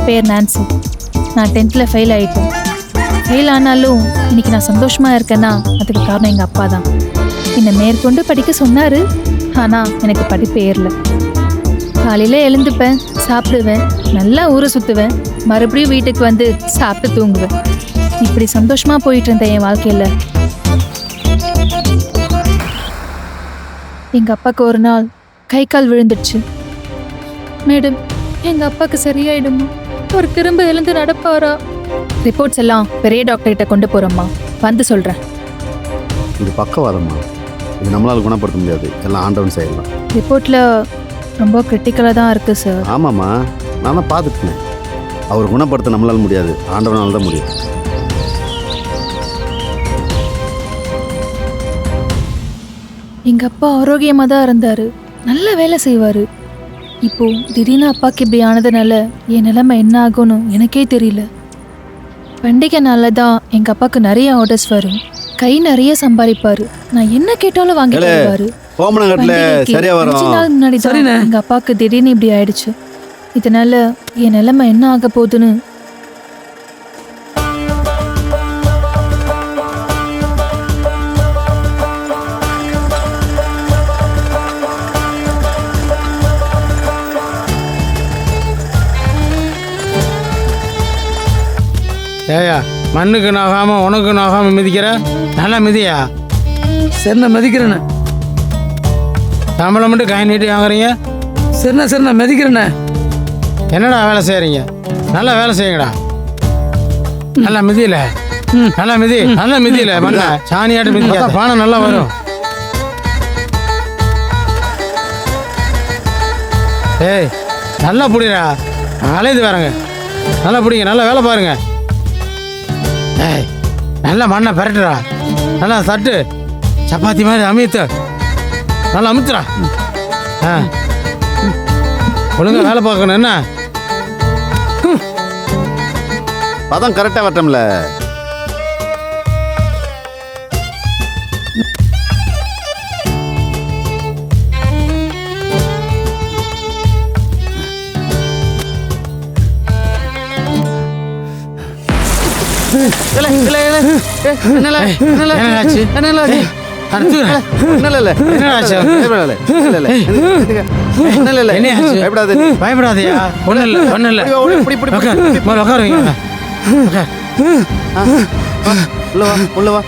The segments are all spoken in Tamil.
பேர் நான்சி. நான் 10th ஃபெயில் ஆகிட்டேன். ஃபெயில் ஆனாலும் இன்னைக்கு நான் சந்தோஷமாக இருக்கேன்னா அதுக்கு காரணம் எங்கள் அப்பா தான். என்னை மேற்கொண்டு படிக்க சொன்னார். ஆனால் எனக்கு படிப்பு ஏறல. காலையில் எழுந்துப்பேன், சாப்பிடுவேன், நல்லா ஊரை சுற்றுவேன், மறுபடியும் வீட்டுக்கு வந்து சாப்பிட்டு தூங்குவேன். இப்படி சந்தோஷமாக போயிட்டு இருந்தேன் என் வாழ்க்கையில். எங்கள் அப்பாவுக்கு ஒரு நாள் கை கால் விழுந்துடுச்சு. மேடம், எங்கள் அப்பாவுக்கு சரியாயிடுமா? அவர் திரும்ப எழுந்து நடப்பாரா? ரிப்போர்ட்ஸ் எல்லாம் பெரிய டாக்டர்கிட்ட கொண்டு போகிறோம்மா, வந்து சொல்கிறேன். இது பக்கவாதம்மா, இது நம்மளால் குணப்படுத்த முடியாது, எல்லாம் ஆண்டவன் செய்யலாம். ரிப்போர்ட்டில் ரொம்ப கிரிட்டிக்கலாக தான் இருக்குது சார். ஆமாம்மா, நான் தான் பார்த்துட்டேன். அவர் குணப்படுத்த நம்மளால் முடியாது, ஆண்டவனால் தான் முடியும். எங்கள் அப்பா ஆரோக்கியமாக தான் இருந்தார், நல்ல வேலை செய்வார். இப்போது திடீர்னு அப்பாவுக்கு இப்படி ஆனதுனால என் நிலைமை என்ன ஆகும்னு எனக்கே தெரியல. பண்டிகை நாளில் தான் எங்கள் அப்பாவுக்கு நிறைய ஆர்டர்ஸ் வரும், கை நிறைய சம்பாதிப்பார், நான் என்ன கேட்டாலும் வாங்கி தருவார். முன்னாடி தான் எங்கள் அப்பாவுக்கு திடீர்னு இப்படி ஆயிடுச்சு. இதனால என் நிலைமை என்ன ஆக போகுதுன்னு ஏயா, மண்ணுக்கு நோகாமல் உனக்கு நோகாமல் மிதிக்கிற, நல்லா மிதியா. சரிண்ணா மிதிக்கிறேண்ணே. சம்பளம் மட்டும் கை நீட்டி வாங்குறீங்க. சரிண்ணா மிதிக்கிறேண்ணே. என்னடா வேலை செய்கிறீங்க? நல்லா வேலை செய்யுங்கடா. நல்லா மிதியில, நல்லா மிதி, நல்லா மிதியில. மண்ண சாணியாட்டு மிதிக்க பானை நல்லா வரும். ஏய், நல்லா பிடிடா, அலையுது வரங்க. நல்லா பிடிங்க, நல்லா வேலை பாருங்க. ஏய், நல்லா மண்ணை பரட்டுறா, நல்லா தட்டு, சப்பாத்தி மாதிரி அமித்து, நல்லா அமுத்துறா. ஆ, ஒழுங்கா வேலை பார்க்கணும். என்ன பதம் கரெக்டாக வரட்டோம்ல. பயப்படாதையா, ஒன்றும் இல்லை, ஒன்றும் இல்லை. உட்காருவீங்க. உள்ளவா.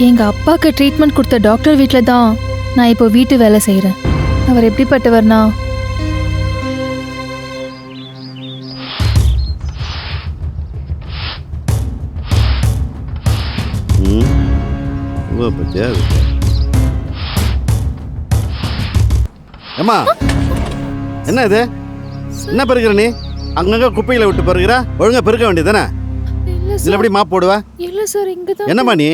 எங்கள் அப்பாவுக்கு ட்ரீட்மெண்ட் கொடுத்த டாக்டர் வீட்டில் தான் நான் இப்போ வீட்டு வேலை செய்கிறேன். அவர் எப்படிப்பட்டவர்னா, ஏம்மா, என்ன இது? என்ன பெருக்கிற நீ? அங்கங்க குப்பைகளை விட்டு பெருக்கிற, ஒழுங்கா பெருக்க வேண்டியது தானே? இதில் எப்படி மாப் போடுவா? இல்லை சார், இங்கே தான். என்னம்மா நீ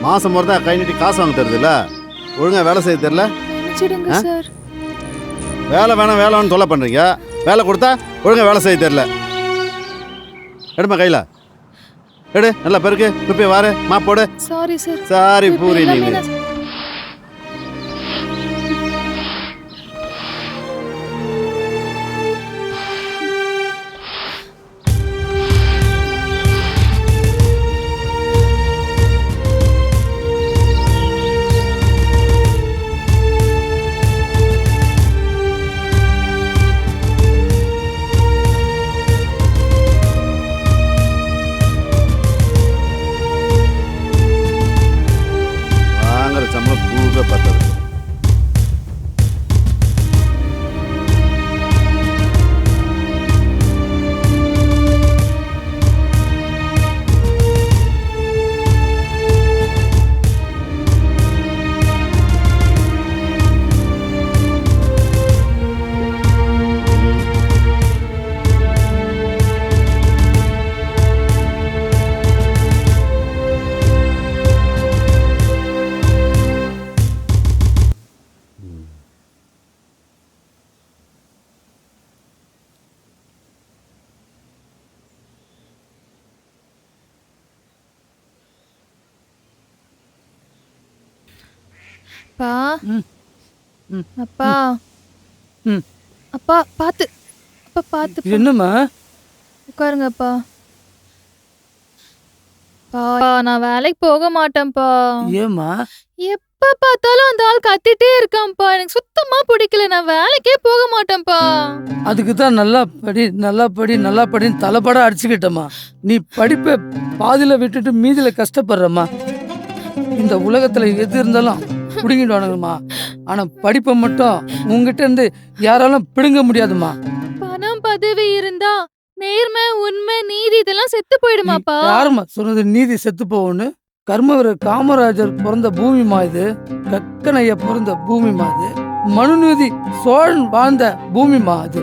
மாதம் முறை கை நீட்டி காசு வாங்க தருதுல்ல, ஒழுங்கா வேலை செய்ய தெரியல. சார், வேலை வேணும்னு தொல்லை பண்ணுறீங்க. வேலை கொடுத்தா ஒழுங்கா வேலை செய்ய தெரியல. எடுமா கையில் எடு, நல்லா பெருக்கு, குப்பையை வாரு, மாப் போடு. Sorry sir. சாரி பூரி நீ. அப்பா ம் ம் அப்பா ம் அப்பா பார்த்து அப்பா பார்த்து என்னம்மா உட்காருங்கப்பா. பா நான் வேலைக்கு போக மாட்டேன்ப்பா. ஏம்மா எப்ப பார்த்தாலும் அந்த ஆள் கத்திட்டே இருக்கான்ப்பா. எனக்கு சுத்தமா பிடிக்கல. நான் வேலைக்கே போக மாட்டேன்ப்பா. அதுக்கு தான் நல்லா படி நல்லா படி நல்லா படின்னு தலைப்பட அடிச்சுக்கிட்டம்மா. நீ படிப்பை பாதியில் விட்டுட்டு மீதியில் கஷ்டப்படுறம்மா. இந்த உலகத்தில் எது இருந்தாலும் பிடுங்கிடுவானுங்கம்மா. ஆனால் படிப்பை மட்டும் உங்ககிட்ட இருந்து யாராலும் பிடுங்க முடியாதும்மா. பணம் பதவி இருந்தா நேர்மை உண்மை நீதி இதெல்லாம் செத்து போயிடுமாப்பா. யாரும்மா சொன்னது நீதி செத்து போகும்னு? கர்மவீரர் காமராஜர் பிறந்த பூமிமா இது. கக்கனைய பிறந்த பூமிமா இது. மனுநீதி சோழன் வாழ்ந்த பூமிமா அது.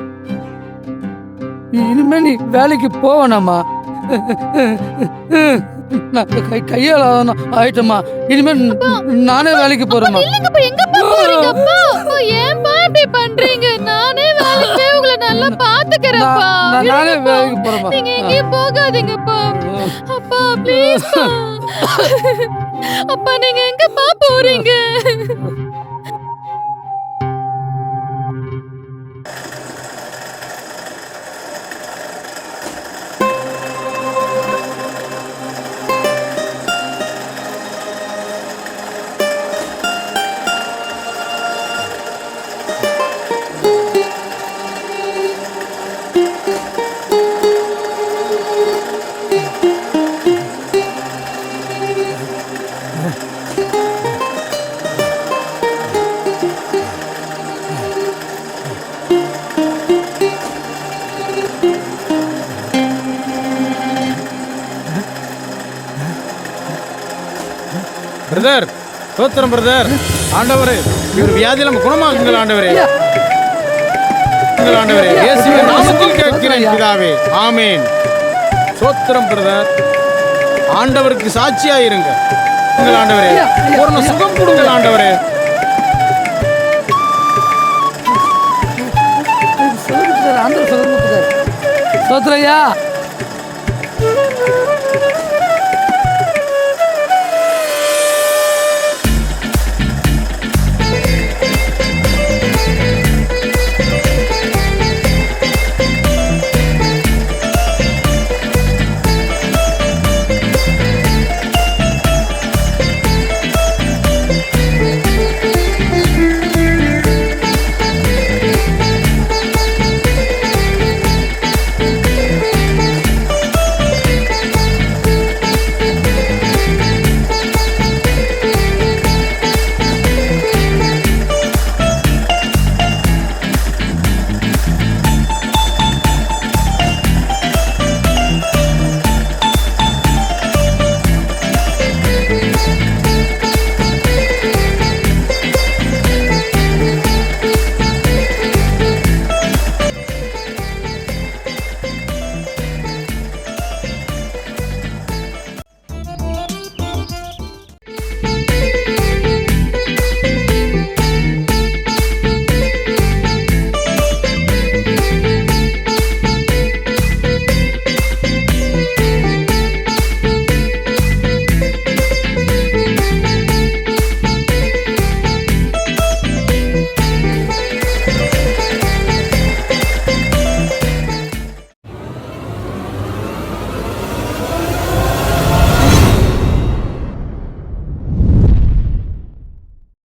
இனிமே நீ வேலைக்கு போவேனாமா? நான் கையால ஆயிட்டமா. இனிமே நானே வேலைக்கு போறேம்மா. இல்லங்கப்பா, எங்கப்பா போறீங்கப்பா? ஏன்பா இப்படி பண்றீங்க? நானே வேலைக்கு உங்களை நல்லா பாத்துக்கறேன்ப்பா. நானே வேலைக்கு போறேம்மா. நீங்க எங்கேயும் போகாதீங்கப்பா. அப்பா ப்ளீஸ். அப்பா நீங்க எங்கப்பா போறீங்க? பிரதர், சோத்திரம் பிரதர். ஆண்டவரே, இவர் வியாதியில குணமாக்குங்கள் ஆண்டவரே. ஆண்டவரே, இயேசுவின் நாமத்தில் கேட்கிறேன் பிதாவே. ஆமென். சோத்திரம் பிரதர். ஆண்டவருக்கு சாட்சியாயிருங்க. ஆண்டவரே, பூரண சுகம் கொடுங்கள் ஆண்டவரே. ஆண்டவர் சொல்லுங்க. சோத்ரையா